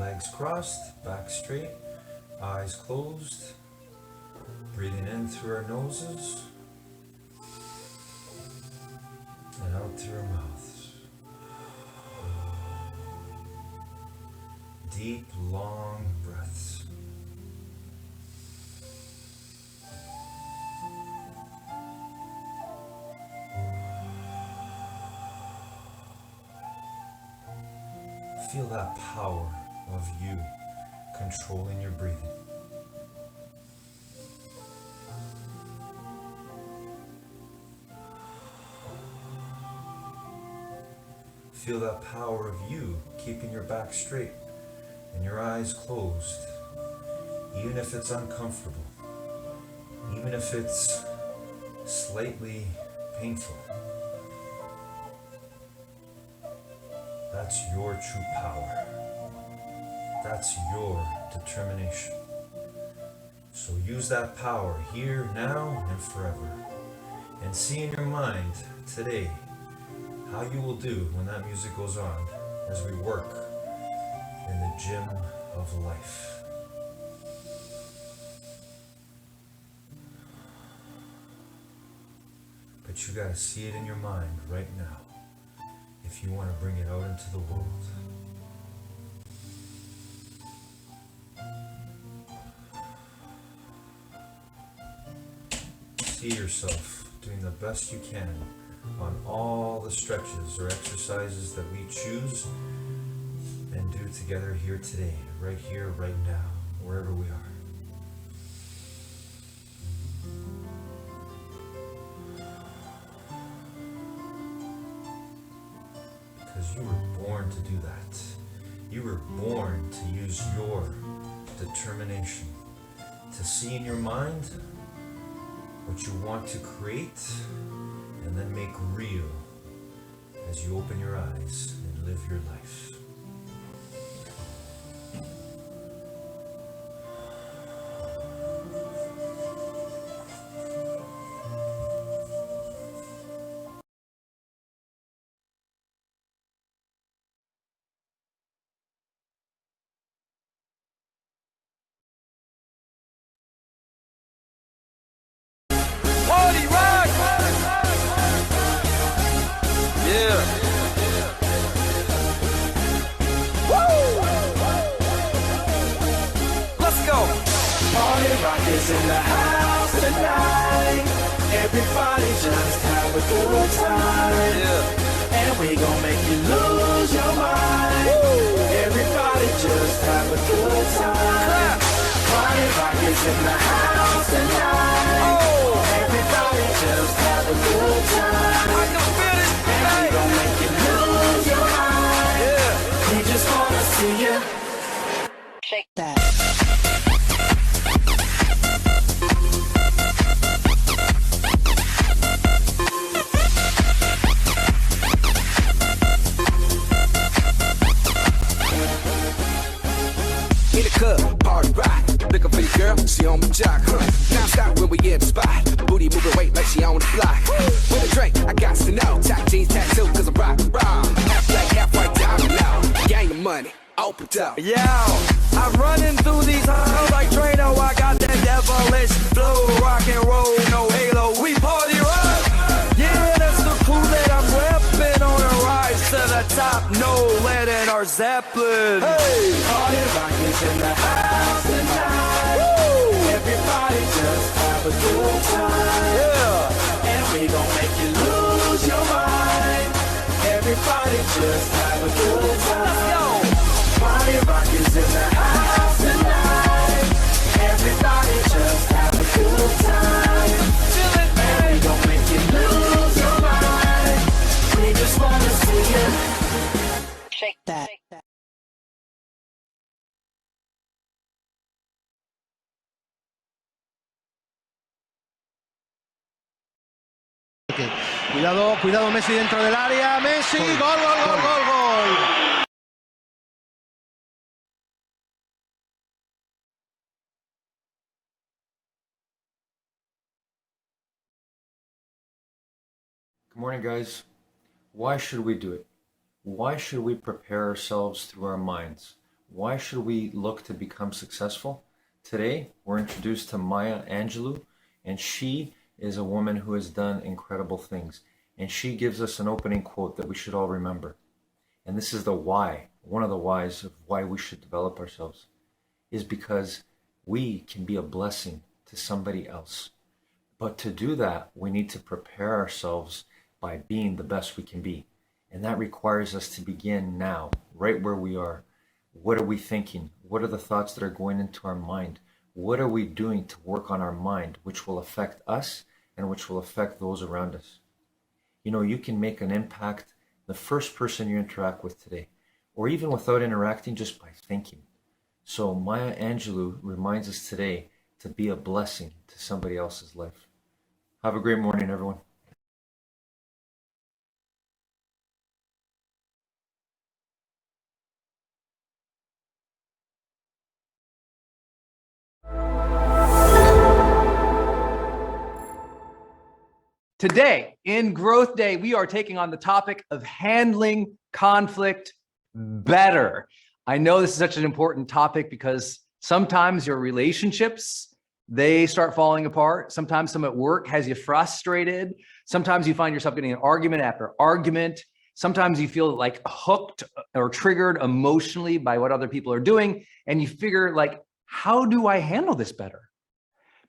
Legs crossed, back straight, eyes closed. Breathing in through our noses and out through our mouths. Deep, long breaths. Feel that power of you controlling your breathing. Feel that power of you keeping your back straight and your eyes closed, even if it's uncomfortable, even if it's slightly painful. That's your true power. That's your determination. So use that power here, now, and forever. And see in your mind today how you will do when that music goes on as we work in the gym of life. But you gotta see it in your mind right now if you want to bring it out into the world. See yourself doing the best you can on all the stretches or exercises that we choose and do together here today, right here, right now, wherever we are. Because you were born to do that. You were born to use your determination to see in your mind what you want to create and then make real as you open your eyes and live your life. Party rock! Yeah. Woo! Let's go! Party rock is in the house tonight. Everybody just have a good time. Yeah. And we gon' make you lose your mind. Everybody just have a good time. Party rock is in the house tonight. Everybody just have a good time. I can feel it. And we gon' make you lose your mind. Yeah. We just wanna see you Shake that. In the club, party rock. Looking for your girl, she on my jock, huh? Now stop when we in the spot. Booty moving weight like she on the block. With a drink, I got to know. Top jeans tattoo, cause I'm rock raw. Half black, half white, diamond now. Gang of money, opened up. Yo, I'm running through these halls like Drano. I got that devilish flow, rock and roll, no halo. We party rock. Yeah, that's the clue that I'm repping on a rise to the top. No lead in our Zeppelin. Hey, Party rock is in the house tonight. Everybody just have a good time. yeah. And we gon' make you lose your mind. Everybody just have a good time. Party rock is in the house tonight. Everybody just have a good time. And we gon' make you lose your mind. We just wanna see you Shake that. Cuidado, cuidado Messi dentro del área, Messi, gol, gol, gol, gol, gol. Good morning, guys. Why should we do it? Why should we prepare ourselves through our minds? Why should we look to become successful? Today, we're introduced to Maya Angelou, and she is a woman who has done incredible things. And she gives us an opening quote that we should all remember. And this is the why, one of the whys of why we should develop ourselves, is because we can be a blessing to somebody else. But to do that, we need to prepare ourselves by being the best we can be. And that requires us to begin now, right where we are. What are we thinking? What are the thoughts that are going into our mind? What are we doing to work on our mind, which will affect us and which will affect those around us? You know, you can make an impact the first person you interact with today, or even without interacting, just by thinking. So Maya Angelou reminds us today to be a blessing to somebody else's life. Have a great morning, everyone. Today, in Growth Day, we are taking on the topic of handling conflict better. I know this is such an important topic because sometimes your relationships, they start falling apart. Sometimes some at work has you frustrated. Sometimes you find yourself getting an argument after argument. Sometimes you feel like hooked or triggered emotionally by what other people are doing. And you figure like, how do I handle this better?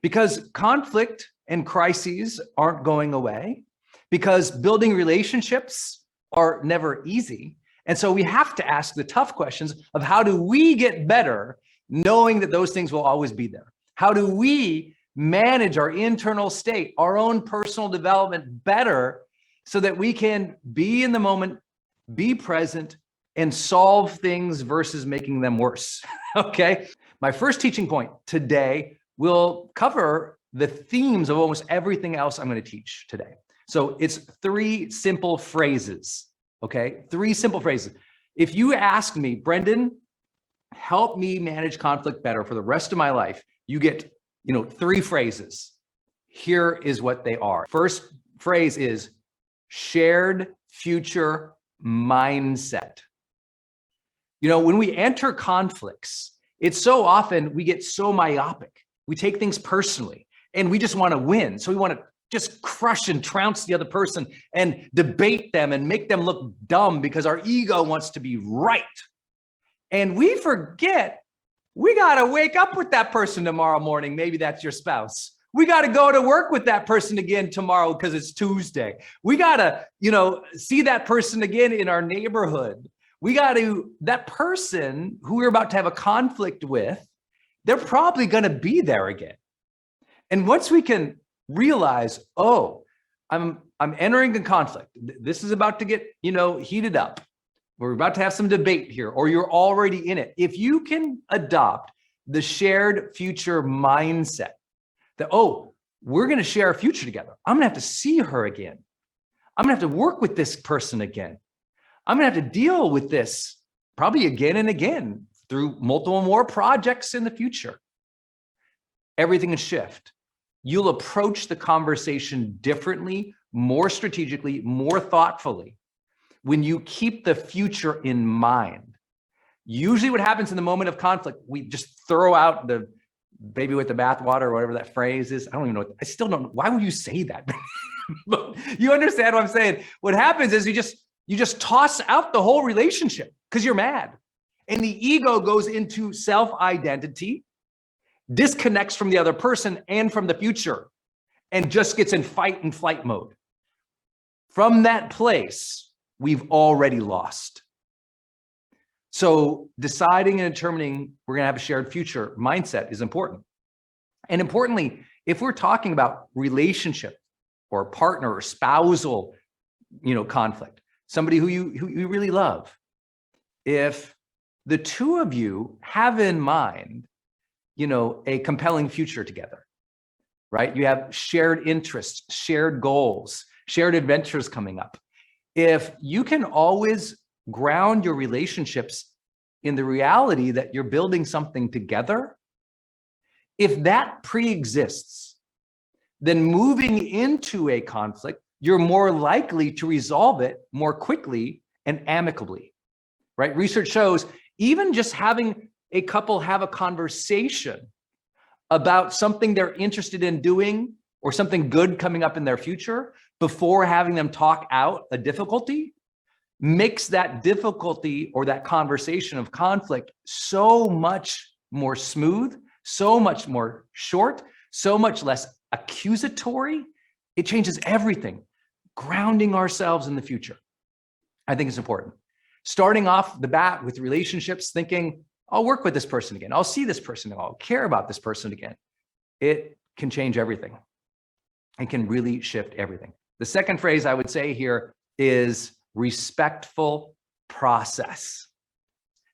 Because conflict and crises aren't going away, because building relationships are never easy. And so we have to ask the tough questions of how do we get better, knowing that those things will always be there? How do we manage our internal state, our own personal development better so that we can be in the moment, be present, and solve things versus making them worse? Okay. My first teaching point today will cover the themes of almost everything else I'm going to teach today. So it's 3 simple phrases, okay? 3 simple phrases. If you ask me, Brendan, help me manage conflict better for the rest of my life, you get, 3 phrases. Here is what they are. First phrase is shared future mindset. When we enter conflicts, it's so often we get so myopic. We take things personally. And we just want to win. So we want to just crush and trounce the other person and debate them and make them look dumb because our ego wants to be right. And we forget we got to wake up with that person tomorrow morning. Maybe that's your spouse. We got to go to work with that person again tomorrow because it's Tuesday. We got to, see that person again in our neighborhood. That person who we're about to have a conflict with, they're probably going to be there again. And once we can realize, I'm entering a conflict. This is about to get, heated up. We're about to have some debate here, or you're already in it. If you can adopt the shared future mindset that, we're going to share a future together. I'm going to have to see her again. I'm going to have to work with this person again. I'm going to have to deal with this probably again and again through multiple more projects in the future. Everything will shift. You'll approach the conversation differently, more strategically, more thoughtfully when you keep the future in mind. Usually what happens in the moment of conflict, we just throw out the baby with the bathwater or whatever that phrase is. I don't even know. I still don't know. Why would you say that? But you understand what I'm saying? What happens is you just toss out the whole relationship because you're mad. And the ego goes into self-identity, disconnects from the other person and from the future, and just gets in fight and flight mode. From that place, we've already lost. So deciding and determining we're going to have a shared future mindset is important. And importantly, if we're talking about relationship or partner or spousal, conflict, somebody who you really love, if the two of you have in mind, a compelling future together, right? You have shared interests, shared goals, shared adventures coming up. If you can always ground your relationships in the reality that you're building something together, if that pre-exists, then moving into a conflict, you're more likely to resolve it more quickly and amicably, right? Research shows Even just having a couple have a conversation about something they're interested in doing or something good coming up in their future before having them talk out a difficulty makes that difficulty or that conversation of conflict so much more smooth, so much more short, so much less accusatory. It changes everything. Grounding ourselves in the future, I think is important. Starting off the bat with relationships, thinking, I'll work with this person again. I'll see this person again. I'll care about this person again. It can change everything. It can really shift everything. The second phrase I would say here is respectful process.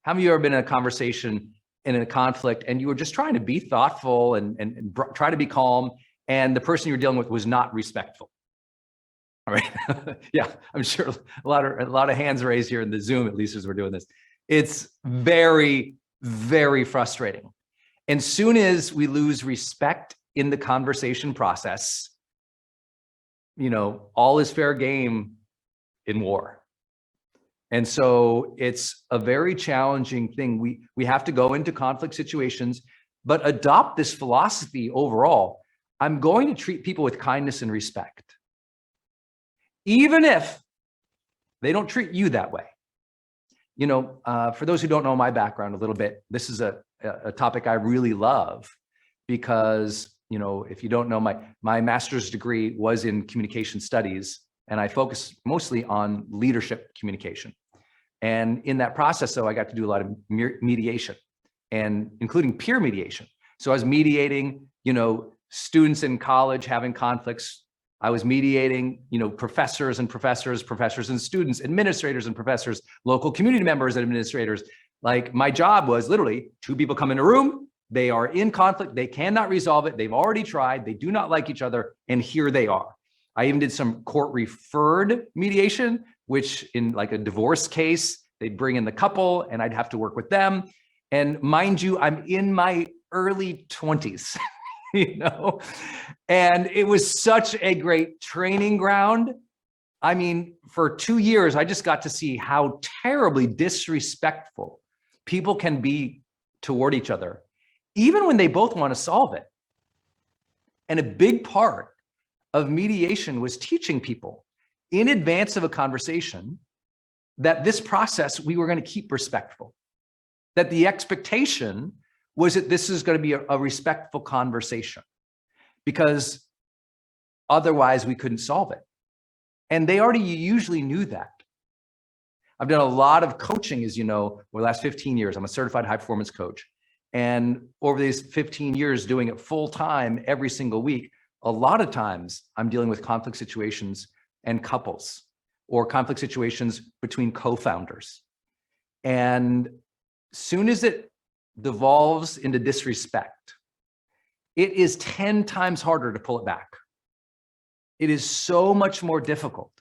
How many of you have ever been in a conversation, in a conflict, and you were just trying to be thoughtful and try to be calm, and the person you were dealing with was not respectful? All right. Yeah, I'm sure a lot of hands raised here in the Zoom, at least as we're doing this. It's very, very frustrating. And soon as we lose respect in the conversation process, all is fair game in war. And so it's a very challenging thing. We have to go into conflict situations, but adopt this philosophy overall. I'm going to treat people with kindness and respect, even if they don't treat you that way. For those who don't know my background a little bit, this is a topic I really love because, if you don't know, my master's degree was in communication studies, and I focus mostly on leadership communication. And in that process, though, I got to do a lot of mediation, and including peer mediation. So I was mediating, students in college having conflicts. I was mediating, professors and students, administrators and professors, local community members and administrators. Like, my job was literally 2 people come in a room, they are in conflict, they cannot resolve it, they've already tried, they do not like each other, and here they are. I even did some court referred mediation, which in like a divorce case, they'd bring in the couple and I'd have to work with them. And mind you, I'm in my early 20s. And it was such a great training ground. I mean, for 2 years, I just got to see how terribly disrespectful people can be toward each other, even when they both want to solve it. And a big part of mediation was teaching people in advance of a conversation that this process, we were going to keep respectful, that the expectation was that this is going to be a respectful conversation, because otherwise we couldn't solve it. And they already usually knew that. I've done a lot of coaching, as you know, over the last 15 years. I'm a certified high performance coach. And over these 15 years doing it full time every single week, a lot of times I'm dealing with conflict situations and couples, or conflict situations between co-founders. And soon as it devolves into disrespect, it is 10 times harder to pull it back. It is so much more difficult.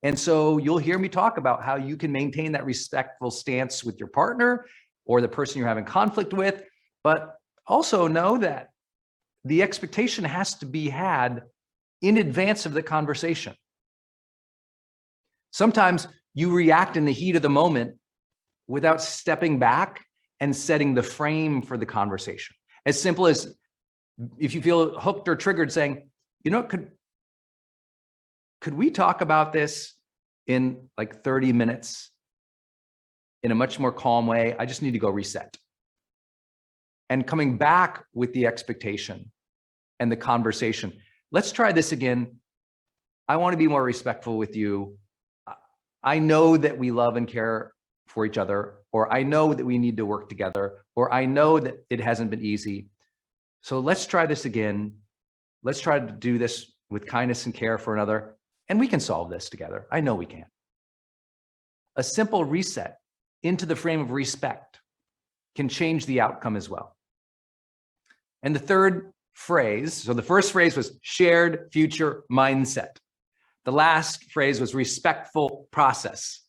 And so you'll hear me talk about how you can maintain that respectful stance with your partner or the person you're having conflict with, but also know that the expectation has to be had in advance of the conversation. Sometimes you react in the heat of the moment without stepping back and setting the frame for the conversation. As simple as, if you feel hooked or triggered, saying, could we talk about this in like 30 minutes in a much more calm way? I just need to go reset. And coming back with the expectation and the conversation. Let's try this again. I want to be more respectful with you. I know that we love and care for each other, or I know that we need to work together, or I know that it hasn't been easy. So let's try this again. Let's try to do this with kindness and care for another, and we can solve this together. I know we can. A simple reset into the frame of respect can change the outcome as well. And the third phrase, so the first phrase was shared future mindset. The last phrase was respectful process.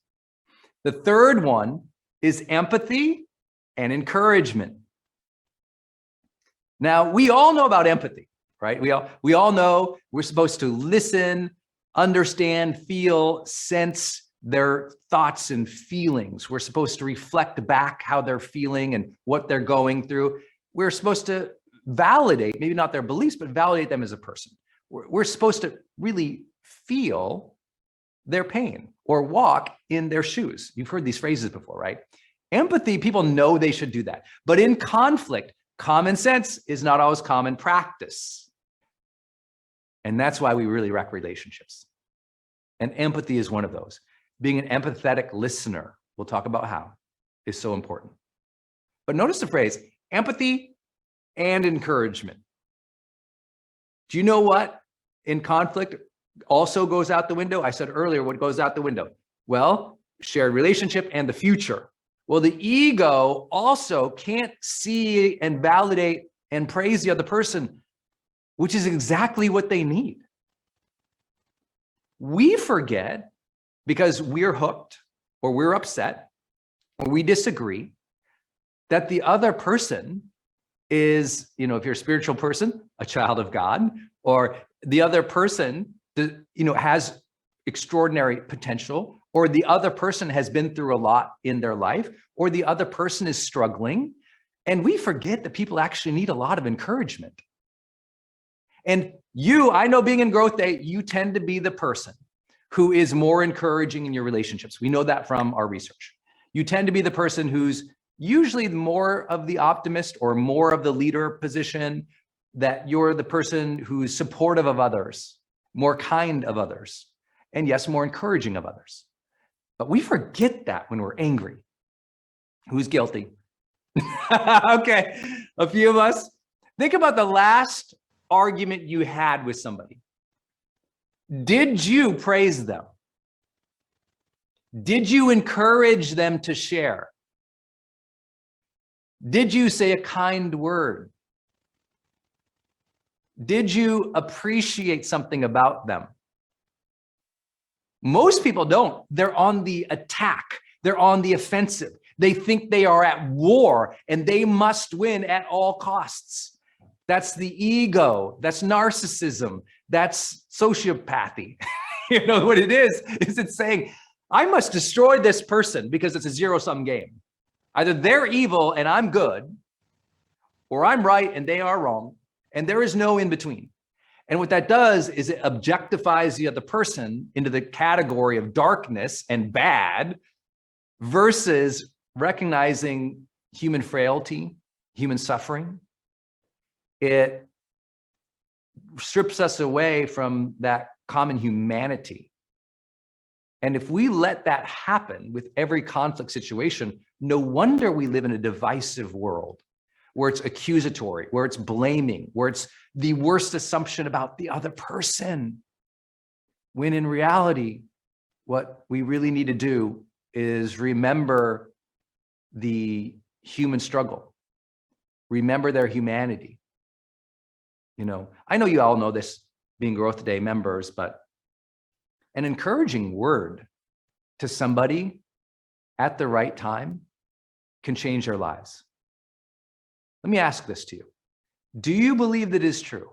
The third one is empathy and encouragement. Now, we all know about empathy, right? We all know we're supposed to listen, understand, feel, sense their thoughts and feelings. We're supposed to reflect back how they're feeling and what they're going through. We're supposed to validate, maybe not their beliefs, but validate them as a person. We're supposed to really feel their pain or walk in their shoes. You've heard these phrases before, right? Empathy, people know they should do that. But in conflict, common sense is not always common practice. And that's why we really wreck relationships. And empathy is one of those. Being an empathetic listener, we'll talk about how, is so important. But notice the phrase, empathy and encouragement. Do you know what in conflict also goes out the window? I said earlier, what goes out the window? Well, shared relationship and the future. Well, the ego also can't see and validate and praise the other person, which is exactly what they need. We forget because we're hooked or we're upset or we disagree that the other person is, if you're a spiritual person, a child of God, or the other person, has extraordinary potential, or the other person has been through a lot in their life, or the other person is struggling. And we forget that people actually need a lot of encouragement. And I know being in Growth Day, you tend to be the person who is more encouraging in your relationships. We know that from our research. You tend to be the person who's usually more of the optimist or more of the leader position, that you're the person who's supportive of others, more kind of others, and yes, more encouraging of others. But we forget that when we're angry. Who's guilty? Okay, a few of us. Think about the last argument you had with somebody. Did you praise them? Did you encourage them to share? Did you say a kind word? Did you appreciate something about them? Most people don't. They're on the attack. They're on the offensive. They think they are at war and they must win at all costs. That's the ego. That's narcissism. That's sociopathy. You know what it is it's saying, I must destroy this person because it's a zero-sum game. Either they're evil and I'm good, or I'm right and they are wrong, and there is no in between. And what that does is it objectifies the other person into the category of darkness and bad versus recognizing human frailty, human suffering. It strips us away from that common humanity. And if we let that happen with every conflict situation, no wonder we live in a divisive world where it's accusatory, where it's blaming, where it's the worst assumption about the other person. When in reality, what we really need to do is remember the human struggle, remember their humanity. I know you all know this being Growth Day members, but an encouraging word to somebody at the right time can change their lives. Let me ask this to you. Do you believe that it is true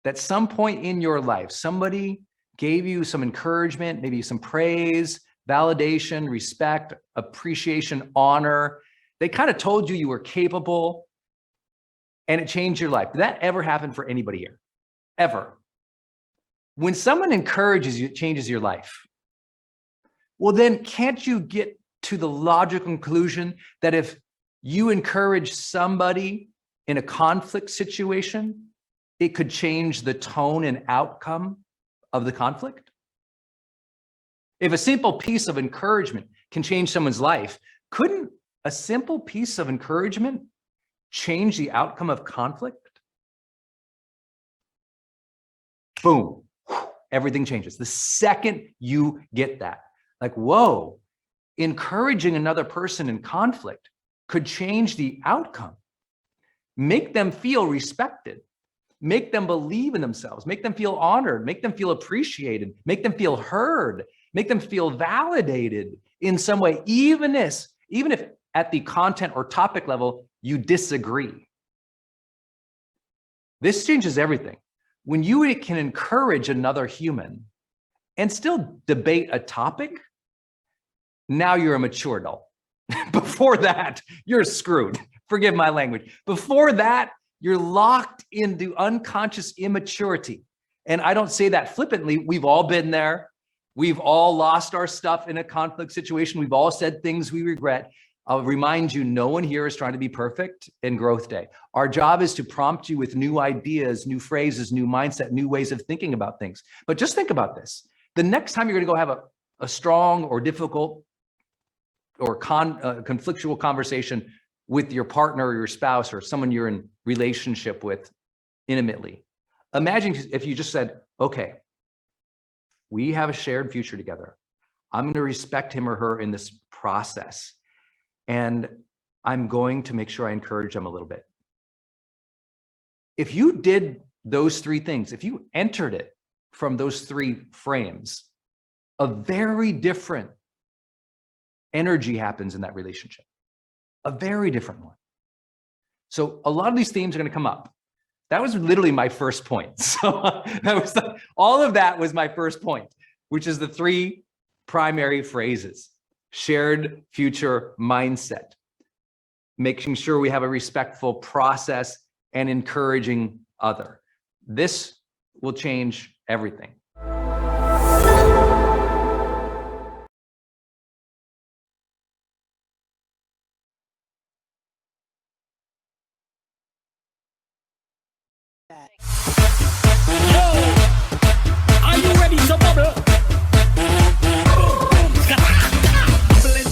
that some point in your life, somebody gave you some encouragement, maybe some praise, validation, respect, appreciation, honor? They kind of told you were capable and it changed your life. Did that ever happen for anybody here? Ever? When someone encourages you, it changes your life. Well, then can't you get to the logical conclusion that if you encourage somebody in a conflict situation, it could change the tone and outcome of the conflict? If a simple piece of encouragement can change someone's life, couldn't a simple piece of encouragement change the outcome of conflict? Boom, everything changes. The second you get that, like, whoa, encouraging another person in conflict could change the outcome, make them feel respected, make them believe in themselves, make them feel honored, make them feel appreciated, make them feel heard, make them feel validated in some way, even if at the content or topic level you disagree. This changes everything. When you can encourage another human and still debate a topic, now you're a mature adult. Before that, you're screwed. Forgive my language. Before that, you're locked into unconscious immaturity. And I don't say that flippantly. We've all been there. We've all lost our stuff in a conflict situation. We've all said things we regret. I'll remind you, no one here is trying to be perfect in Growth Day. Our job is to prompt you with new ideas, new phrases, new mindset, new ways of thinking about things. But just think about this. The next time you're going to go have a strong or difficult or conflictual conversation with your partner or your spouse or someone you're in relationship with intimately, imagine if you just said, okay, we have a shared future together. I'm going to respect him or her in this process. And I'm going to make sure I encourage them a little bit. If you did those three things, if you entered it from those three frames, a very different energy happens in that relationship, a very different one. So a lot of these themes are going to come up. That was literally my first point. So all of that was my first point, which is the three primary phrases. Shared future mindset, making sure we have a respectful process and encouraging other. This will change everything. Are you ready to bubble?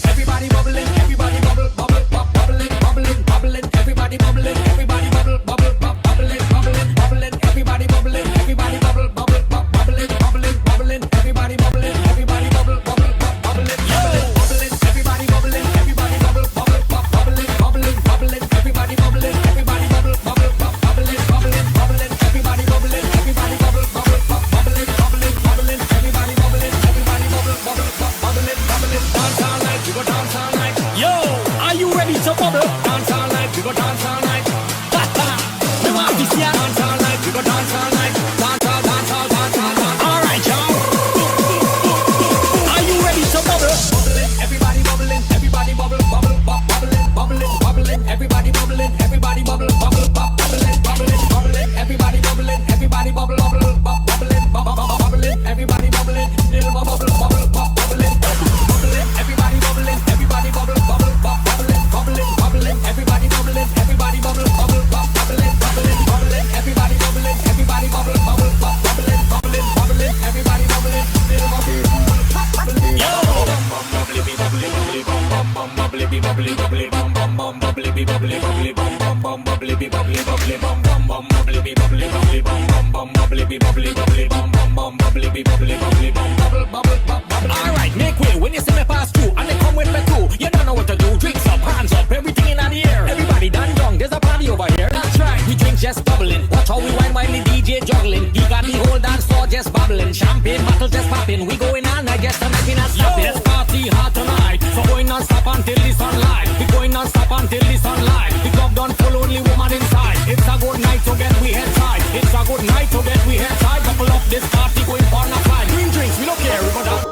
Everybody bubbling, everybody bubble, bubble, bubbling, bubbling, bubbling, everybody bubbling, everybody bubble, bubble, bubbling, bubbling, bubbling, everybody bubbling, everybody bubble, bubble, bubbling, bubbling, bubbling, everybody bubbling, everybody bubble, bubble, bubbling, bubbling, everybody bubbling, everybody bubble, bubble, bubbling, bubbling, bubbling, everybody bubbling, everybody bubble, bubble, bubbling, bubbling, bubbling, everybody bubbling, everybody bubble, bubble, bubbling, bubbling, bubbling, everybody bubbling, everybody bubble, bubble, bubbling, bubbling, dance all night, we go dance all night. Yo, are you ready to bubble? Dance all night, we go dance all night. Ha ha, we want to see ya. Dance all night, we go dance all night. Dance all, dance all, dance all, dance. All right, y'all. Are you ready to bubble? Bubbling, everybody bubbling, everybody bubble, bubble, bubbling, bubbling, bubbling, everybody bubbling, everybody bubble, bubble, bubbling, bubbling, bubbling, everybody bubbling, everybody bubble, bubble, bubbling, bubbling, everybody bubbling, little bubble, bubble, bubbling, bubbling, everybody bubbling, everybody bubble, bubble, bubbling, bubbling, bubbling, everybody bubbling, everybody bubble, bubble, bubbling, bubbling, bubbling, everybody bubbling, everybody bubble, bubble, bubbling, bubbling, bubbling, everybody bubbling, little bubble, bubbling, yo. Bubbly, bubbly, bubbly, bum bum bum, bubbly, bubbly, bubbly, bum bum bum, bubbly, bubbly, bubbly, bum bum bum, bubbly, bubbly, bubbly, bum bum bum, bubbly, bubbly, bubbly, bum bum bum, bubbly, bubbly, bubbly, bum bum bum, bubbly, bubbly, bubbly, bum bubble, bubble, bubble. All right, make way when you see me pass through, and they come with me too. You don't know what to do. Drinks up, hands up, everything in the air. Everybody done young, there's a party over here. That's right, we drink just bubbling. Watch how we wine while the DJ juggling. He got the whole dance floor just bubbling. Champagne bottles just popping. We going on, I guess, tonight in a stop. Let's party hard tonight. So going non-stop until the sunlight. We going non-stop until the sunlight. The club done full, only woman inside. It's a good night to get we head tight. It's a good night to get we head tight. Couple up this party going for a flight. Drink drinks, we don't care about that.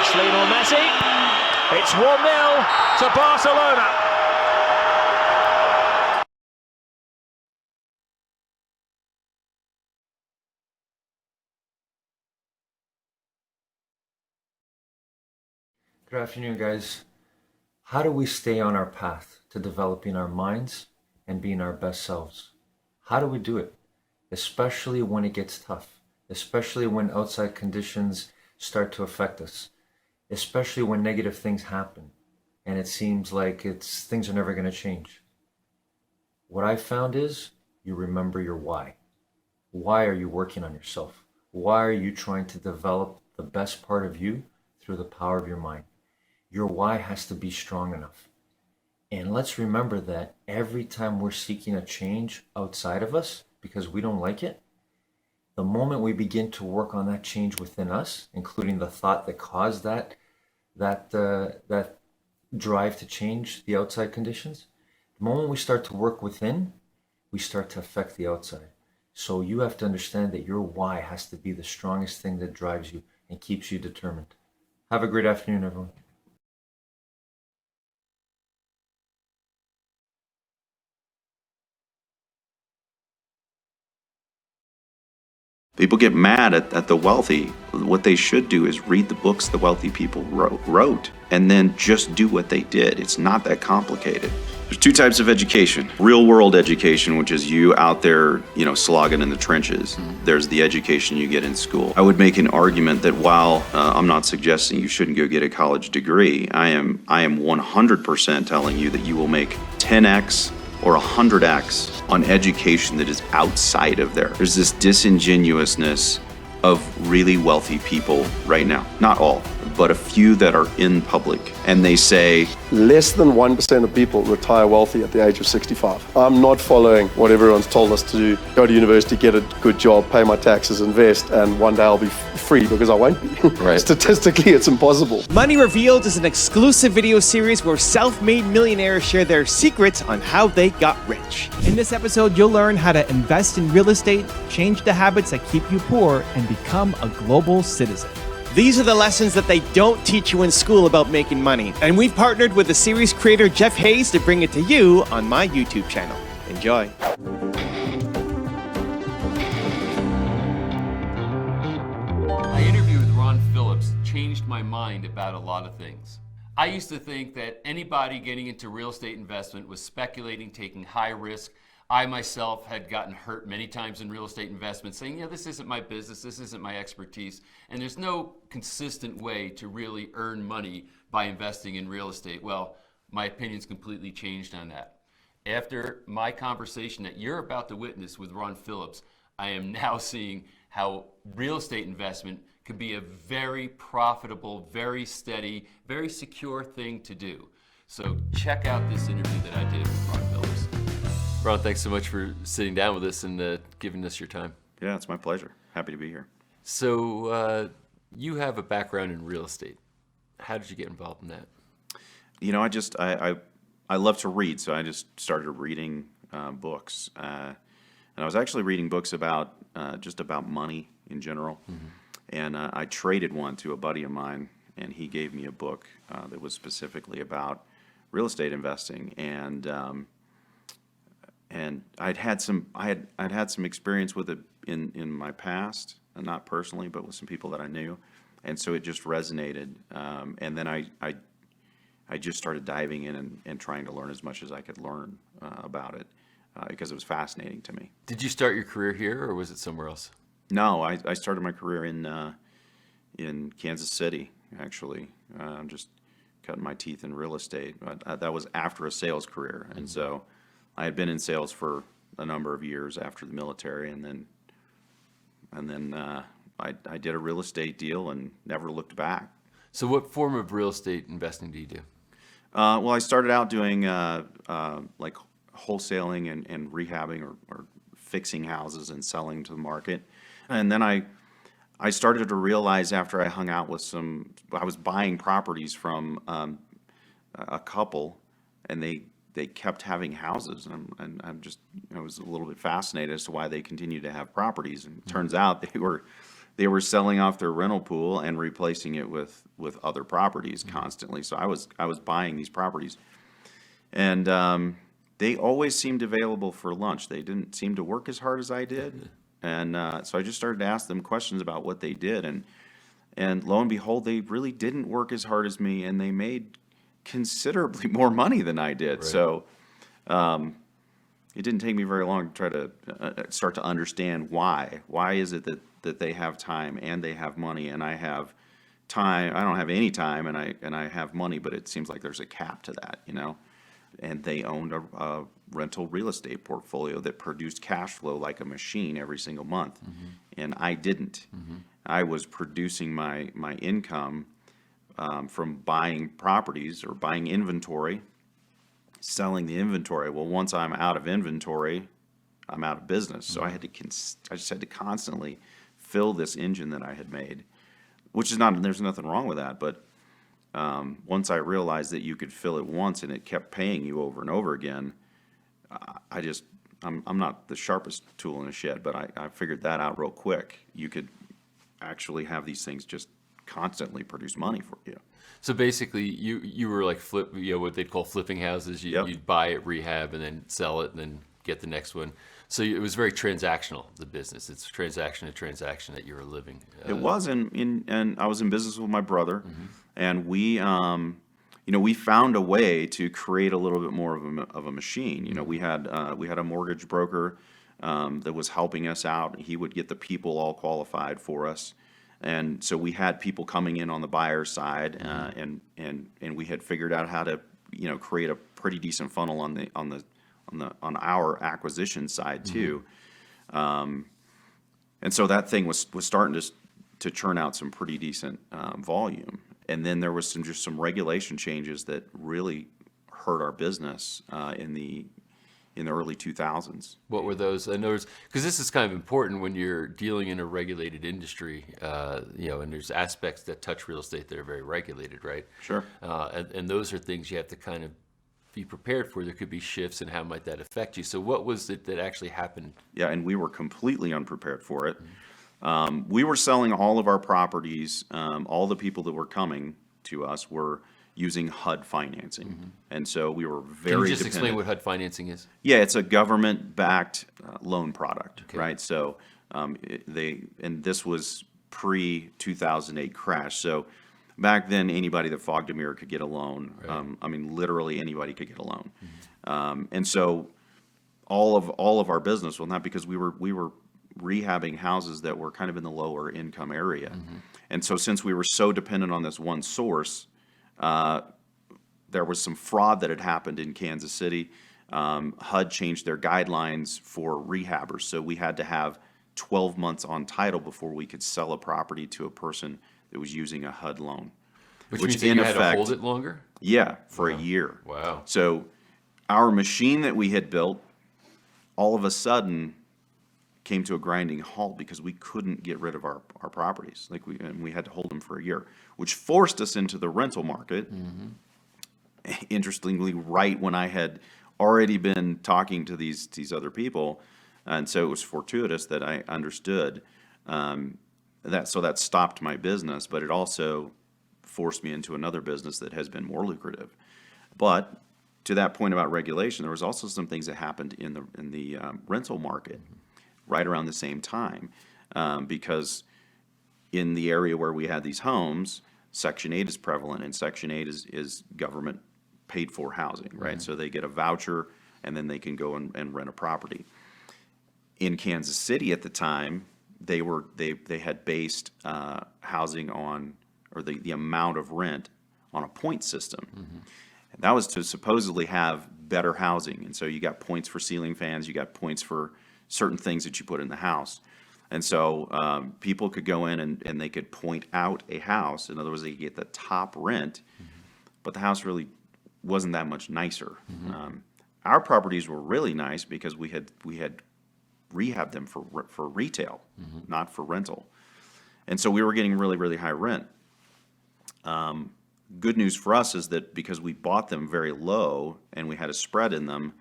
It's Lionel Messi. It's 1-0 to Barcelona. Good afternoon, guys. How do we stay on our path to developing our minds and being our best selves? How do we do it? Especially when it gets tough, especially when outside conditions start to affect us, especially when negative things happen and it seems like things are never going to change. What I found is you remember your why. Why are you working on yourself? Why are you trying to develop the best part of you through the power of your mind? Your why has to be strong enough. And let's remember that every time we're seeking a change outside of us because we don't like it, the moment we begin to work on that change within us, including the thought that caused that drive to change the outside conditions, the moment we start to work within, we start to affect the outside. So you have to understand that your why has to be the strongest thing that drives you and keeps you determined. Have a great afternoon, everyone. People get mad at the wealthy. What they should do is read the books the wealthy people wrote and then just do what they did. It's not that complicated. There's two types of education. Real world education, which is you out there, slogging in the trenches. There's the education you get in school. I would make an argument that while I'm not suggesting you shouldn't go get a college degree, I am 100% telling you that you will make 10x or 100x on education that is outside of there. There's this disingenuousness of really wealthy people right now. Not all, but a few that are in public. And they say, less than 1% of people retire wealthy at the age of 65. I'm not following what everyone's told us to do. Go to university, get a good job, pay my taxes, invest, and one day I'll be free, because I won't be. Right. Statistically, it's impossible. Money Revealed is an exclusive video series where self-made millionaires share their secrets on how they got rich. In this episode, you'll learn how to invest in real estate, change the habits that keep you poor, and become a global citizen. These are the lessons that they don't teach you in school about making money. And we've partnered with the series creator Jeff Hayes to bring it to you on my YouTube channel. Enjoy. My interview with Ron Phillips changed my mind about a lot of things. I used to think that anybody getting into real estate investment was speculating, taking high risk. I myself had gotten hurt many times in real estate investment saying, this isn't my business, this isn't my expertise, and there's no consistent way to really earn money by investing in real estate. Well, my opinion's completely changed on that. After my conversation that you're about to witness with Ron Phillips, I am now seeing how real estate investment could be a very profitable, very steady, very secure thing to do. So check out this interview that I did with Ron Phillips. Ron, thanks so much for sitting down with us and giving us your time. Yeah, it's my pleasure. Happy to be here. So you have a background in real estate. How did you get involved in that? I love to read, so I just started reading books. And I was actually reading books about just about money in general. Mm-hmm. And I traded one to a buddy of mine, and he gave me a book that was specifically about real estate investing. And I'd had some experience with it in my past, not personally, but with some people that I knew, and so it just resonated. And then I just started diving in and trying to learn as much as I could learn about it because it was fascinating to me. Did you start your career here, or was it somewhere else? No, I started my career in Kansas City, actually. I'm just cutting my teeth in real estate. That was after a sales career, and so I had been in sales for a number of years after the military, and then I did a real estate deal and never looked back. So what form of real estate investing do you do? Well, I started out doing like wholesaling and rehabbing or fixing houses and selling to the market. And then I started to realize after I hung out with I was buying properties from a couple, and they kept having houses, and I was a little bit fascinated as to why they continued to have properties. And it turns out they were selling off their rental pool and replacing it with other properties constantly. So I was buying these properties, and they always seemed available for lunch. They didn't seem to work as hard as I did, and so I just started to ask them questions about what they did, and lo and behold, they really didn't work as hard as me, and they made considerably more money than I did. Right. So it didn't take me very long to try to start to understand why. Why is it that they have time and they have money, and I have time? I don't have any time, and I have money, but it seems like there's a cap to that, And they owned a rental real estate portfolio that produced cash flow like a machine every single month, and I didn't. I was producing my income from buying properties or buying inventory, selling the inventory. Well, once I'm out of inventory, I'm out of business. So I just had to constantly fill this engine that I had made, which is there's nothing wrong with that. But once I realized that you could fill it once and it kept paying you over and over again, I'm not the sharpest tool in the shed, but I figured that out real quick. You could actually have these things just constantly produce money for you. So basically, you were like what they'd call flipping houses. You'd buy it, rehab, and then sell it, and then get the next one. So it was very transactional, the business. It's transaction to transaction that you were living. It was, and I was in business with my brother, and we, we found a way to create a little bit more of a machine. We had a mortgage broker that was helping us out. He would get the people all qualified for us. And so we had people coming in on the buyer side, and we had figured out how to, create a pretty decent funnel on our acquisition side too. And so that thing was starting to churn out some pretty decent volume. And then there was some regulation changes that really hurt our business in the early 2000s. What were those? In other words, because this is kind of important when you're dealing in a regulated industry, and there's aspects that touch real estate that are very regulated, right? Sure. And those are things you have to kind of be prepared for. There could be shifts, and how might that affect you? So what was it that actually happened? Yeah, and we were completely unprepared for it. We were selling all of our properties. All the people that were coming to us were using HUD financing. And so we were very Can you just dependent. explain what HUD financing is? Yeah, it's a government-backed loan product, right? So and this was pre-2008 crash. So back then, anybody that fogged a mirror could get a loan. Right. Literally anybody could get a loan. And so all of our business, well, not because we were rehabbing houses that were kind of in the lower income area. And so since we were so dependent on this one source, there was some fraud that had happened in Kansas City. HUD changed their guidelines for rehabbers, so we had to have 12 months on title before we could sell a property to a person that was using a HUD loan. Which means that you had to hold it longer? Yeah, for a year. Wow. So our machine that we had built, all of a sudden, came to a grinding halt because we couldn't get rid of our properties. And we had to hold them for a year, which forced us into the rental market. Interestingly, right when I had already been talking to these other people, and so it was fortuitous that I understood that. So that stopped my business, but it also forced me into another business that has been more lucrative. But to that point about regulation, there was also some things that happened in the rental market right around the same time, because in the area where we had these homes, Section 8 is prevalent, and Section 8 is government paid for housing, right? So they get a voucher, and then they can go and rent a property. In Kansas City at the time, they had based housing on, or the amount of rent on a point system. And that was to supposedly have better housing. And so you got points for ceiling fans, you got points for certain things that you put in the house. And so people could go in and they could point out a house. In other words, they could get the top rent, but the house really wasn't that much nicer. Our properties were really nice because we had rehabbed them for retail, not for rental. And so we were getting really, really high rent. Good news for us is that because we bought them very low and we had a spread in them,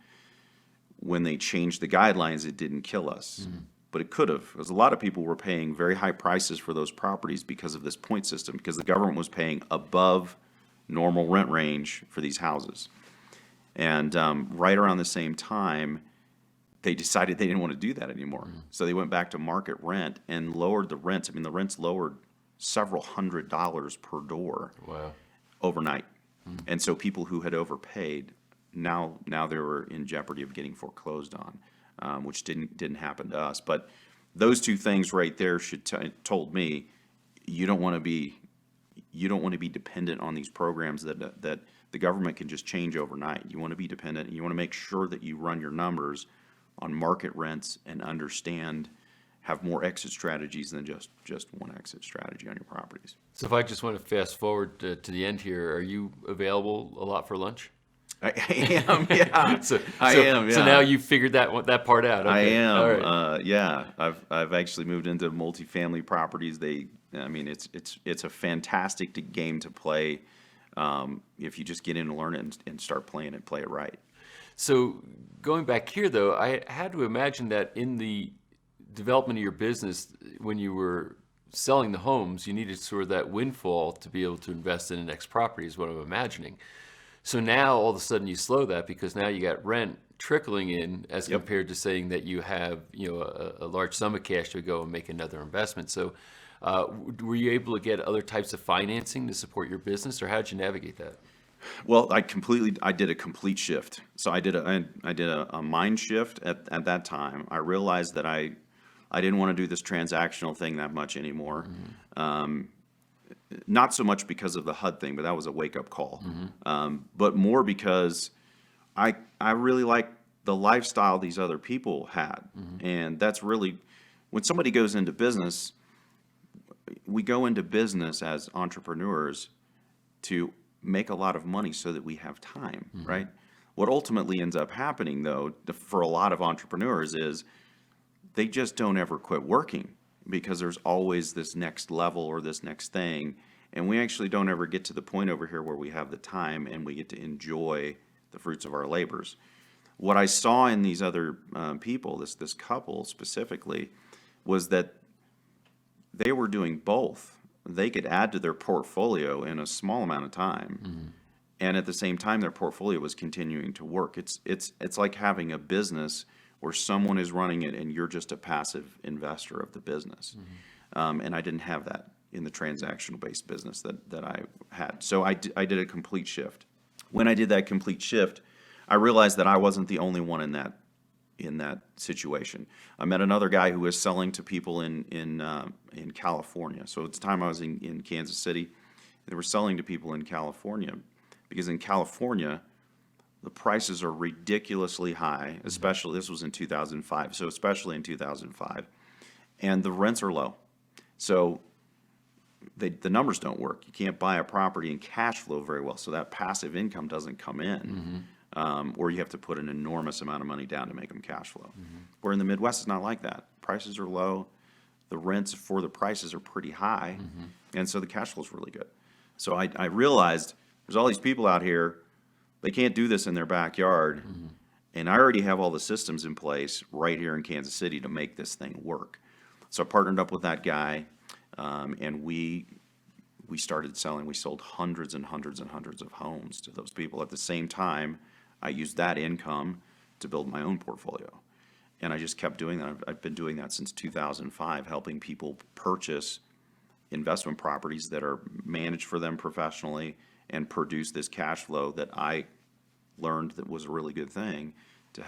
when they changed the guidelines, it didn't kill us. But it could have, because a lot of people were paying very high prices for those properties because of this point system, because the government was paying above normal rent range for these houses. And right around the same time, they decided they didn't want to do that anymore. So they went back to market rent and lowered the rents. The rents lowered several $100s per door overnight. And so people who had overpaid, now they were in jeopardy of getting foreclosed on, which didn't happen to us. But those two things right there told me you don't want to be dependent on these programs that the government can just change overnight. You want to be dependent. You want to make sure that you run your numbers on market rents and have more exit strategies than just one exit strategy on your properties. So if I just want to fast forward to the end here, are you available a lot for lunch? I am, yeah. I am, yeah. So now you've figured that part out. Okay. I am, all right. Yeah. I've actually moved into multifamily properties. It's a fantastic game to play if you just get in and learn it and start playing it, play it right. So going back here, though, I had to imagine that in the development of your business, when you were selling the homes, you needed sort of that windfall to be able to invest in the next property, is what I'm imagining. So now all of a sudden you slow that because now you got rent trickling in as compared to saying that you have, you know, a large sum of cash to go and make another investment. So were you able to get other types of financing to support your business, or how did you navigate that? Well, I did a complete shift. So I did a mind shift at that time. I realized that I didn't want to do this transactional thing that much anymore. Not so much because of the HUD thing, but that was a wake-up call. But more because I really like the lifestyle these other people had. And that's really, when somebody goes into business, we go into business as entrepreneurs to make a lot of money so that we have time, right? What ultimately ends up happening, though, for a lot of entrepreneurs is they just don't ever quit working because there's always this next level or this next thing. And we actually don't ever get to the point over here where we have the time and we get to enjoy the fruits of our labors. What I saw in these other people, this couple specifically, was that they were doing both. They could add to their portfolio in a small amount of time, and at the same time, their portfolio was continuing to work. It's like having a business where someone is running it and you're just a passive investor of the business. And I didn't have that in the transactional-based business that I had. So I did a complete shift. When I did that complete shift, I realized that I wasn't the only one in that situation. I met another guy who was selling to people in California. So at the time I was in Kansas City, they were selling to people in California because in California, the prices are ridiculously high, especially, this was in 2005, so especially in 2005, and the rents are low. So the numbers don't work. You can't buy a property and cash flow very well, so that passive income doesn't come in. Or you have to put an enormous amount of money down to make them cash flow. Where in the Midwest, it's not like that. Prices are low. The rents for the prices are pretty high. And so the cash flow is really good. So I realized there's all these people out here, they can't do this in their backyard. And I already have all the systems in place right here in Kansas City to make this thing work. So I partnered up with that guy, and we started selling. We sold hundreds and hundreds and hundreds of homes to those people. At the same time, I used that income to build my own portfolio. And I just kept doing that. I've been doing that since 2005, helping people purchase investment properties that are managed for them professionally and produce this cash flow that I learned that was a really good thing to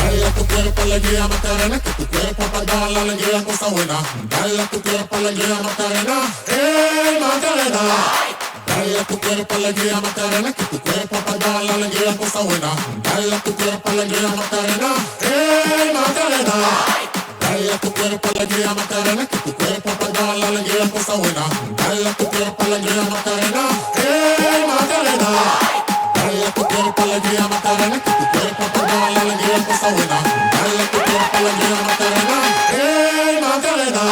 Dale a tu cuerpo alegría Macarena, que tu cuerpo para dar la alegría cosa buena. Dale a tu cuerpo alegría Macarena, Macarena. Dale a tu cuerpo alegría Macarena, que tu cuerpo para dar la alegría cosa buena. Dale a tu cuerpo alegría Macarena, Macarena. Dale a tu cuerpo alegría Macarena, que tu cuerpo para dar la alegría cosa buena. Dale a tu cuerpo alegría Macarena, Macarena. Dale a tu cuerpo alegría Macarena, que tu cuerpo para dar la alegría cosa buena. Dale a tu cuerpo alegría Macarena, Macarena.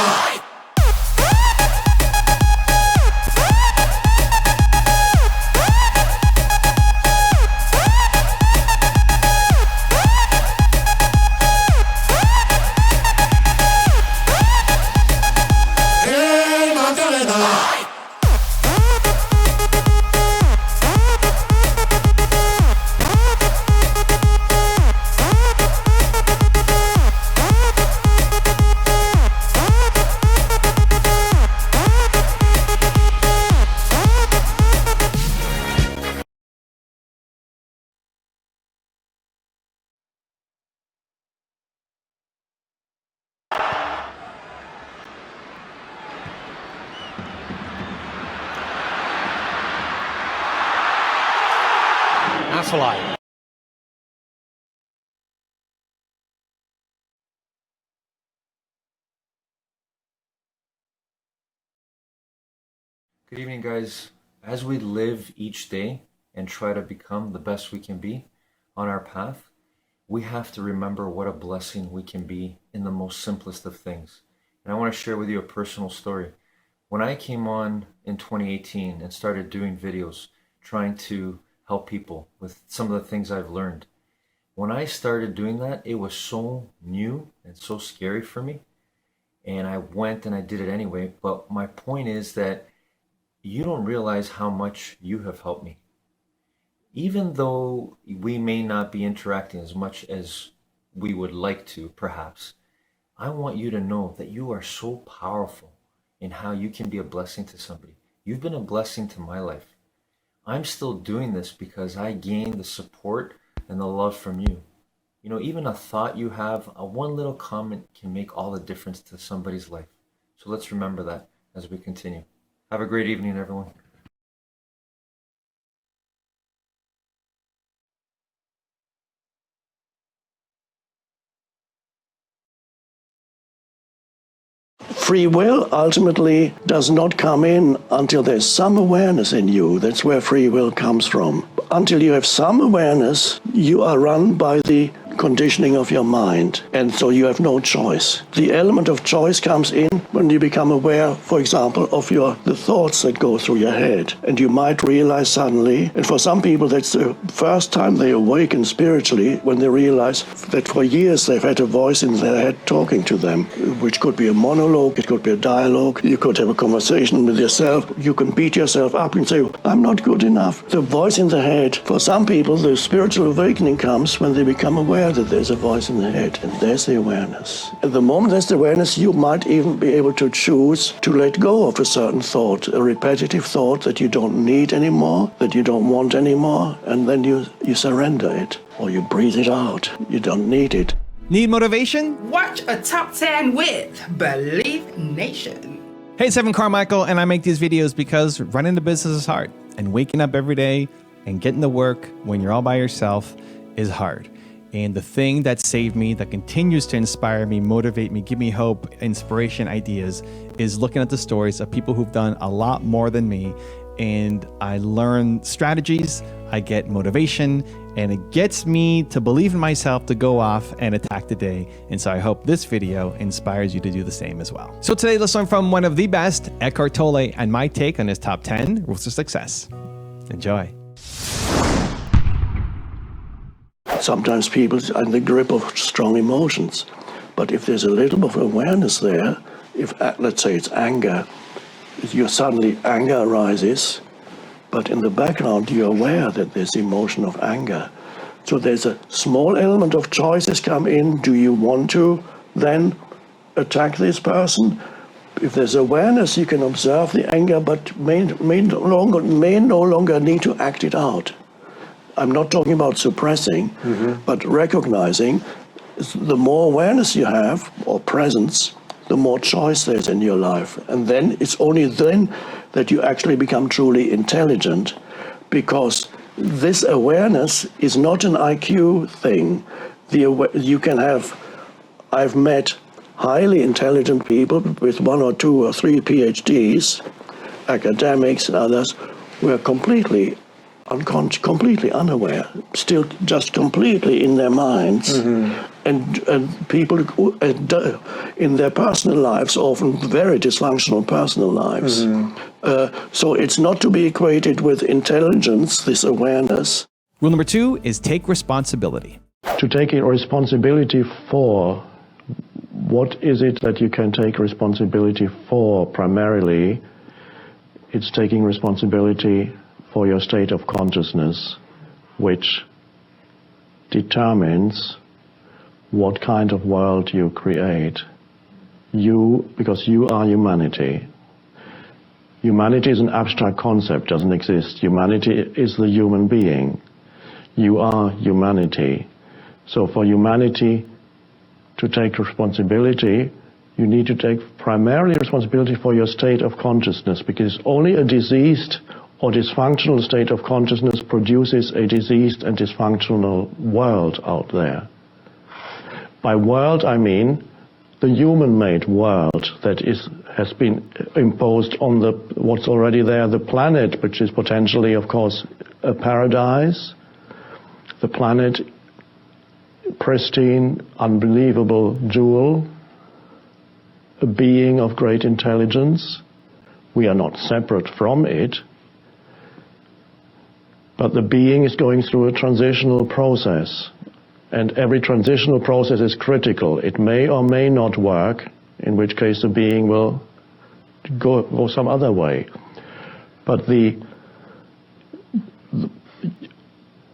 Afellay. Good evening, guys. As we live each day and try to become the best we can be on our path, we have to remember what a blessing we can be in the most simplest of things. And I want to share with you a personal story. When I came on in 2018 and started doing videos, trying to help people with some of the things I've learned, when I started doing that, it was so new and so scary for me. And I went and I did it anyway. But my point is that you don't realize how much you have helped me. Even though we may not be interacting as much as we would like to, perhaps, I want you to know that you are so powerful in how you can be a blessing to somebody. You've been a blessing to my life. I'm still doing this because I gained the support and the love from you. You know, even a thought you have, one little comment can make all the difference to somebody's life. So let's remember that as we continue. Have a great evening, everyone. Free will ultimately does not come in until there's some awareness in you. That's where free will comes from. Until you have some awareness, you are run by the conditioning of your mind, and so you have no choice. The element of choice comes in when you become aware, for example, of the thoughts that go through your head, and you might realize suddenly, and for some people that's the first time they awaken spiritually, when they realize that for years they've had a voice in their head talking to them, which could be a monologue, it could be a dialogue, you could have a conversation with yourself, you can beat yourself up and say, I'm not good enough. The voice in the head, for some people the spiritual awakening comes when they become aware that there's a voice in the head, and there's the awareness. At the moment there's the awareness, you might even be able to choose to let go of a certain thought, a repetitive thought that you don't need anymore, that you don't want anymore, and then you surrender it, or you breathe it out. You don't need it. Need motivation? Watch a Top 10 with Believe Nation. Hey, it's Evan Carmichael, and I make these videos because running the business is hard, and waking up every day and getting to work when you're all by yourself is hard. And the thing that saved me, that continues to inspire me, motivate me, give me hope, inspiration, ideas, is looking at the stories of people who've done a lot more than me. And I learn strategies, I get motivation, and it gets me to believe in myself to go off and attack the day. And so I hope this video inspires you to do the same as well. So today, let's learn from one of the best, Eckhart Tolle, and my take on his top 10 rules of success. Enjoy. Sometimes people are in the grip of strong emotions, but if there's a little bit of awareness there, if let's say it's anger, anger arises, but in the background you're aware that there's emotion of anger. So there's a small element of choices come in. Do you want to then attack this person? If there's awareness, you can observe the anger, but may no longer need to act it out. I'm not talking about suppressing, but recognizing. The more awareness you have, or presence, the more choice there's in your life. And then it's only then that you actually become truly intelligent, because this awareness is not an IQ thing. You can have, I've met highly intelligent people with 1 or 2 or 3 PhDs, academics and others, who are completely unaware, still just completely in their minds, and people in their personal lives, often very dysfunctional personal lives. So it's not to be equated with intelligence, this awareness. Rule number 2 is take responsibility. To take responsibility for, what is it that you can take responsibility for primarily? It's taking responsibility for your state of consciousness, which determines what kind of world you create. Because you are humanity. Humanity is an abstract concept, doesn't exist. Humanity is the human being. You are humanity. So for humanity to take responsibility, you need to take primarily responsibility for your state of consciousness, because only a diseased or dysfunctional state of consciousness produces a diseased and dysfunctional world out there. By world, I mean the human-made world that has been imposed on what's already there, the planet, which is potentially, of course, a paradise. The planet, pristine, unbelievable jewel, a being of great intelligence. We are not separate from it. But the being is going through a transitional process. And every transitional process is critical. It may or may not work, in which case the being will go some other way. But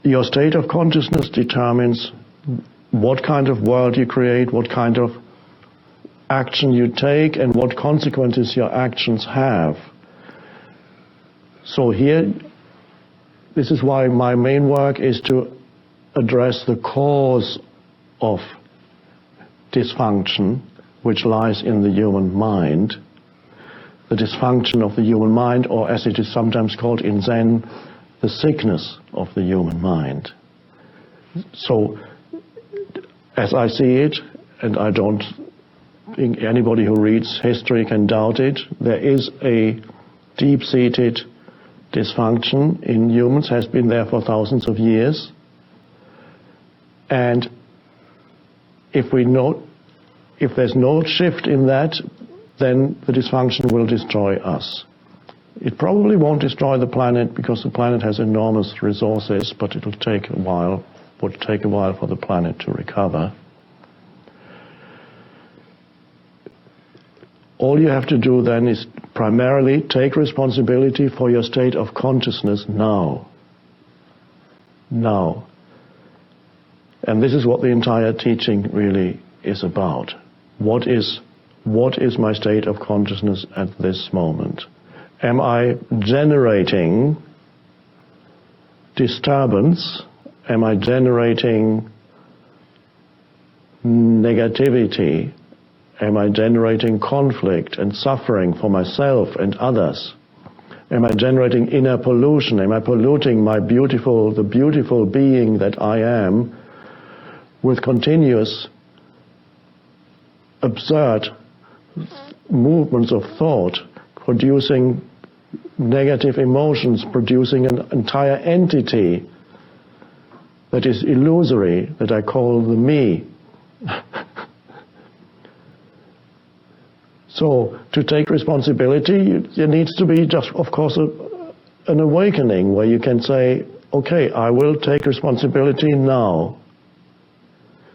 your state of consciousness determines what kind of world you create, what kind of action you take, and what consequences your actions have. So here, this is why my main work is to address the cause of dysfunction, which lies in the human mind. The dysfunction of the human mind, or as it is sometimes called in Zen, the sickness of the human mind. So, as I see it, and I don't think anybody who reads history can doubt it, there is a deep-seated dysfunction in humans, has been there for thousands of years. And if there's no shift in that, then the dysfunction will destroy us. It probably won't destroy the planet because the planet has enormous resources, but it will take a while for the planet to recover. All you have to do then is primarily take responsibility for your state of consciousness now. Now. And this is what the entire teaching really is about. What is my state of consciousness at this moment? Am I generating disturbance? Am I generating negativity? Am I generating conflict and suffering for myself and others? Am I generating inner pollution? Am I polluting the beautiful being that I am with continuous absurd movements of thought, producing negative emotions, producing an entire entity that is illusory, that I call the me. So, to take responsibility, there needs to be just, of course, an awakening where you can say, okay, I will take responsibility now.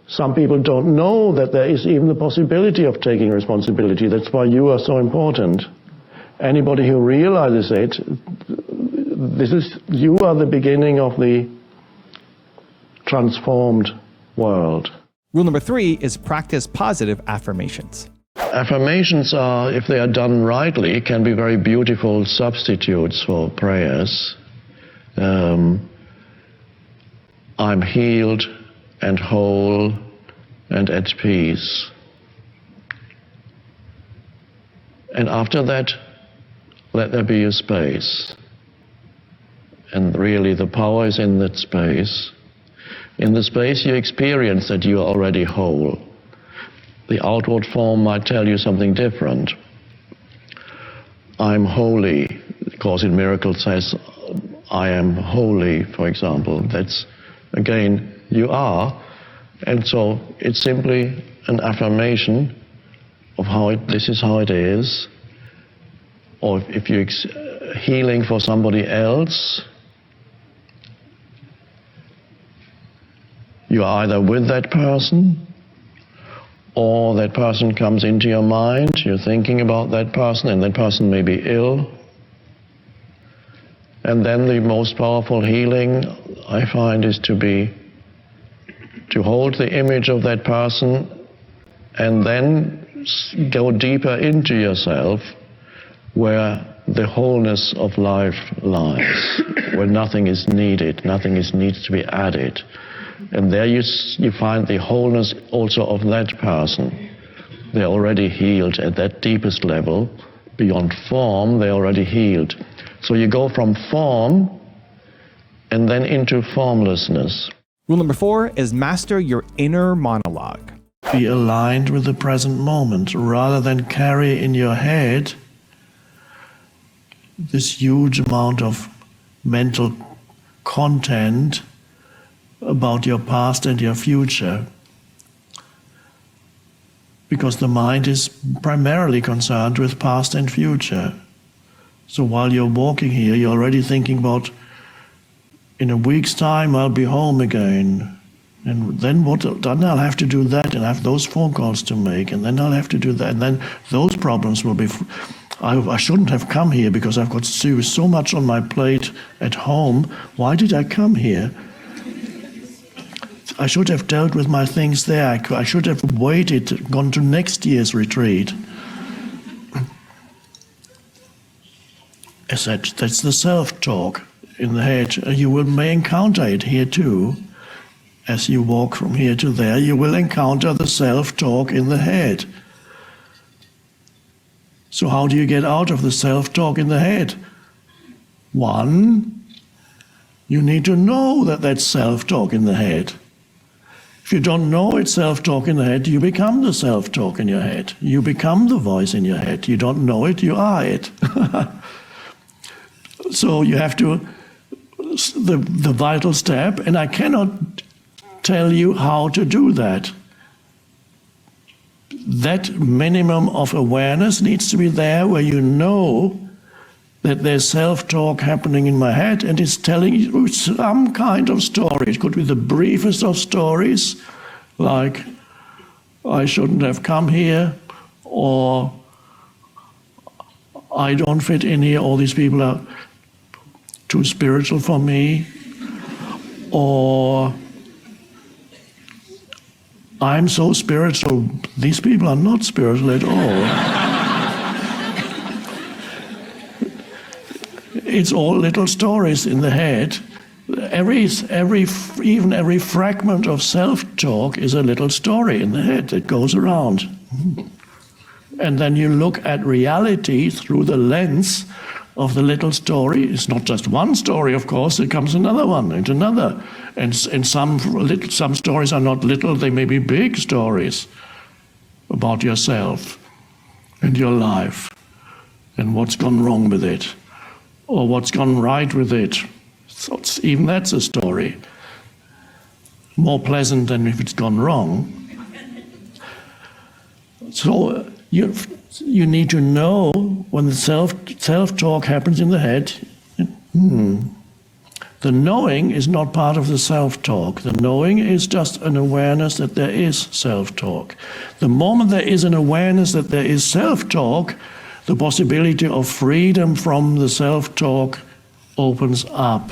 Some people don't know that there is even the possibility of taking responsibility. That's why you are so important. Anybody who realizes it, you are the beginning of the transformed world. Rule number 3 is practice positive affirmations. Affirmations are, if they are done rightly, can be very beautiful substitutes for prayers. I'm healed and whole and at peace. And after that, let there be a space. And really the power is in that space. In the space you experience that you are already whole. The outward form might tell you something different. I'm holy. The Course in Miracles says, I am holy, for example. That's, again, you are. And so it's simply an affirmation of this is how it is. Or if you're healing for somebody else, you are either with that person, or that person comes into your mind, you're thinking about that person, and that person may be ill. And then the most powerful healing, I find, is to hold the image of that person and then go deeper into yourself where the wholeness of life lies, where nothing is needed, needs to be added. And there you find the wholeness also of that person. They're already healed at that deepest level. Beyond form, they're already healed. So you go from form and then into formlessness. Rule number 4 is master your inner monologue. Be aligned with the present moment rather than carry in your head this huge amount of mental content about your past and your future. because the mind is primarily concerned with past and future. So while you're walking here, you're already thinking about, in a week's time, I'll be home again. And then what? Then I'll have to do that, and I have those phone calls to make, and then I'll have to do that, and then those problems will be. I shouldn't have come here because I've got so much on my plate at home. Why did I come here? I should have dealt with my things there. I should have waited, gone to next year's retreat. As that's the self-talk in the head. You may encounter it here too. As you walk from here to there, you will encounter the self-talk in the head. So how do you get out of the self-talk in the head? One, you need to know that that's self-talk in the head. If you don't know it's self-talk in the head, you become the self-talk in your head. You become the voice in your head. You don't know it, you are it. So you have to, the vital step, and I cannot tell you how to do that. That minimum of awareness needs to be there where you know that there's self-talk happening in my head and it's telling you some kind of story. It could be the briefest of stories, like, I shouldn't have come here, or I don't fit in here, all these people are too spiritual for me, or I'm so spiritual, these people are not spiritual at all. It's all little stories in the head. Even every fragment of self-talk is a little story in the head that goes around. And then you look at reality through the lens of the little story. It's not just one story, of course, there comes another one and another. And some stories are not little, they may be big stories about yourself and your life and what's gone wrong with it or what's gone right with it. So even that's a story. More pleasant than if it's gone wrong. So you need to know when the self-talk happens in the head, the knowing is not part of the self-talk. The knowing is just an awareness that there is self-talk. The moment there is an awareness that there is self-talk, the possibility of freedom from the self-talk opens up.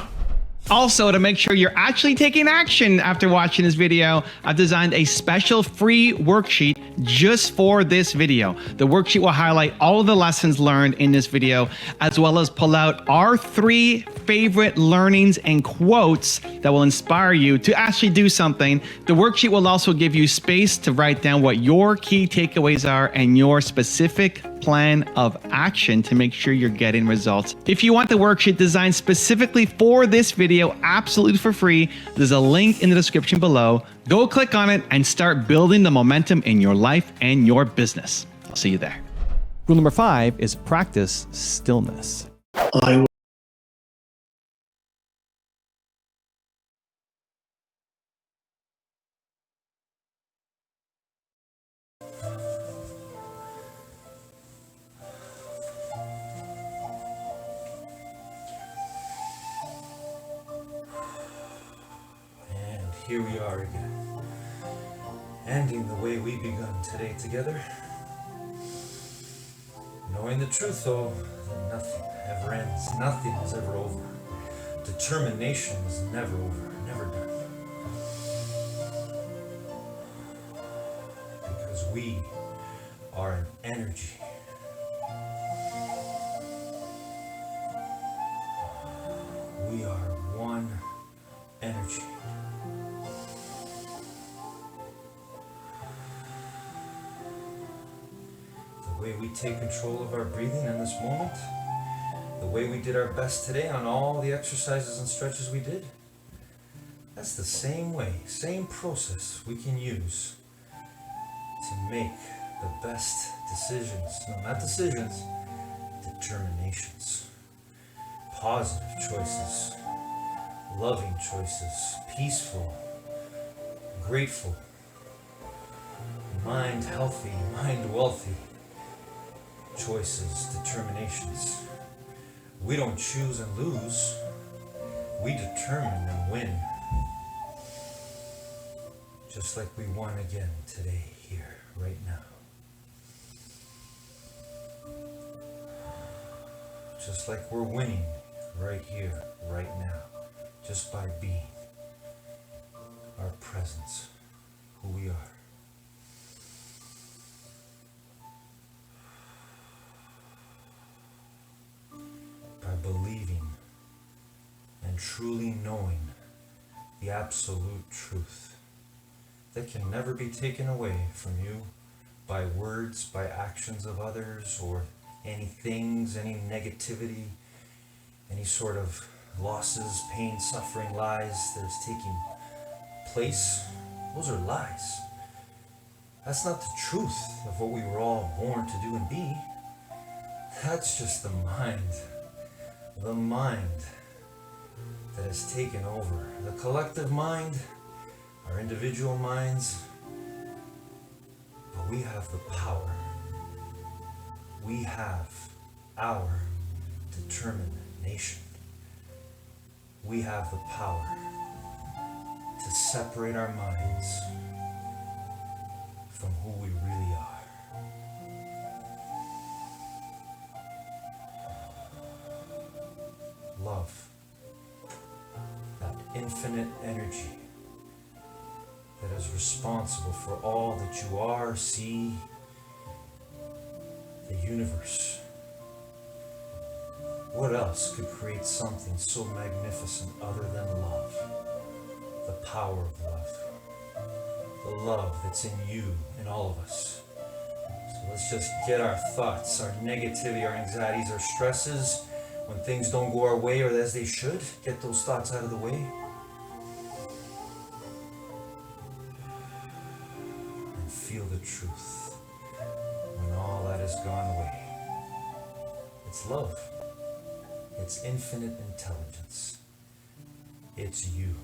Also, to make sure you're actually taking action after watching this video, I've designed a special free worksheet just for this video. The worksheet will highlight all of the lessons learned in this video, as well as pull out our 3 favorite learnings and quotes that will inspire you to actually do something. The worksheet will also give you space to write down what your key takeaways are and your specific plan of action to make sure you're getting results. If you want the worksheet designed specifically for this video, absolutely for free, there's a link in the description below. Go click on it and start building the momentum in your life and your business. I'll see you there. Rule number 5 is practice stillness. Here we are again, ending the way we begun today together. Knowing the truth, though, that nothing ever ends, nothing is ever over. Determination is never over, never done. Because we are an energy. We are one energy. The way we take control of our breathing in this moment, the way we did our best today on all the exercises and stretches we did, that's the same way, same process we can use to make the best decisions. No, not decisions, determinations. Positive choices, loving choices, peaceful, grateful, Mind healthy, mind wealthy. Choices, determinations. We don't choose and lose. We determine and win. Just like we won again today, here, right now. Just like we're winning right here, right now. Just by being. Our presence, who we are. By believing and truly knowing the absolute truth that can never be taken away from you by words, by actions of others, or any things, any negativity, any sort of losses, pain, suffering, lies that is taking place. Those are lies. That's not the truth of what we were all born to do and be. That's just the mind that has taken over. The collective mind, our individual minds, but we have the power. We have our determination. We have the power to separate our minds from who we really are. Love, that infinite energy that is responsible for all that you are, see, the universe. What else could create something so magnificent other than love? The power of love. The love that's in you, in all of us. So let's just get our thoughts, our negativity, our anxieties, our stresses, when things don't go our way or as they should, get those thoughts out of the way. And feel the truth when all that has gone away. It's love. It's infinite intelligence. It's you.